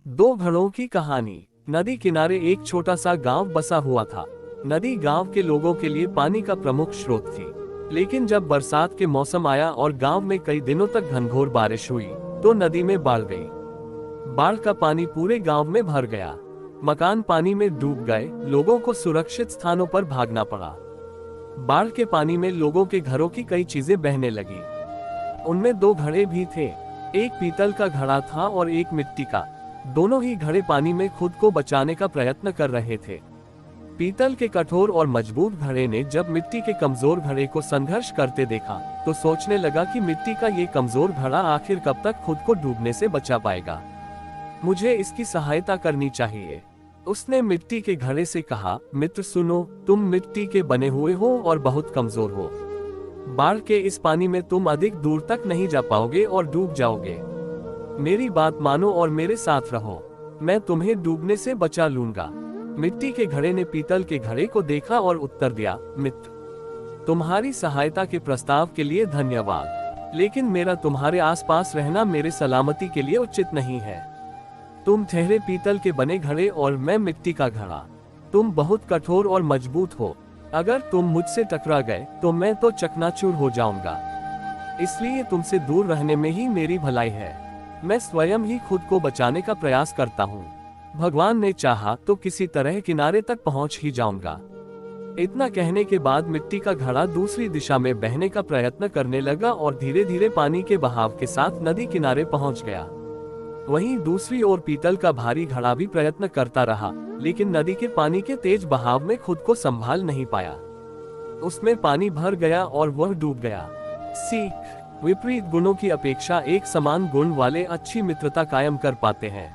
दो घड़ों की कहानी। नदी किनारे एक छोटा सा गांव बसा हुआ था। नदी गांव के लोगों के लिए पानी का प्रमुख स्रोत थी, लेकिन जब बरसात के मौसम आया और गांव में कई दिनों तक घनघोर बारिश हुई, तो नदी में बाढ़ गई। बाढ़ का पानी पूरे गांव में भर गया। मकान पानी में डूब गए, लोगों को सुरक्षित स्थानों पर भागना पड़ा। बाढ़ के पानी में लोगों के घरों की कई चीजें बहने लगी। उनमें दो घड़े भी थे, एक पीतल का घड़ा था और एक मिट्टी का। दोनों ही घड़े पानी में खुद को बचाने का प्रयत्न कर रहे थे। पीतल के कठोर और मजबूत घड़े ने जब मिट्टी के कमजोर घड़े को संघर्ष करते देखा, तो सोचने लगा कि मिट्टी का ये कमजोर घड़ा आखिर कब तक खुद को डूबने से बचा पाएगा। मुझे इसकी सहायता करनी चाहिए। उसने मिट्टी के घड़े से कहा, मित्र सुनो, तुम मिट्टी के बने हुए हो और बहुत कमजोर हो। बाढ़ के इस पानी में तुम अधिक दूर तक नहीं जा पाओगे और डूब जाओगे। मेरी बात मानो और मेरे साथ रहो, मैं तुम्हें डूबने से बचा लूंगा। मिट्टी के घड़े ने पीतल के घड़े को देखा और उत्तर दिया, मित्र, तुम्हारी सहायता के प्रस्ताव के लिए धन्यवाद, लेकिन मेरा तुम्हारे आसपास रहना मेरे सलामती के लिए उचित नहीं है। तुम ठहरे पीतल के बने घड़े और मैं मिट्टी का घड़ा। तुम बहुत कठोर और मजबूत हो। अगर तुम मुझसे टकरा गए तो मैं तो चकनाचूर हो जाऊंगा। इसलिए तुमसे दूर रहने में ही मेरी भलाई है। मैं स्वयं ही खुद को बचाने का प्रयास करता हूँ। भगवान ने चाहा तो किसी तरह किनारे तक पहुँच ही जाऊंगा। इतना कहने के बाद मिट्टी का घड़ा दूसरी दिशा में बहने का प्रयत्न करने लगा और धीरे धीरे पानी के बहाव के साथ नदी किनारे पहुँच गया। वहीं दूसरी ओर पीतल का भारी घड़ा भी प्रयत्न करता रहा, लेकिन नदी के पानी के तेज बहाव में खुद को संभाल नहीं पाया। उसमें पानी भर गया और वह डूब गया। सीख: विपरीत गुणों की अपेक्षा एक समान गुण वाले अच्छी मित्रता कायम कर पाते हैं।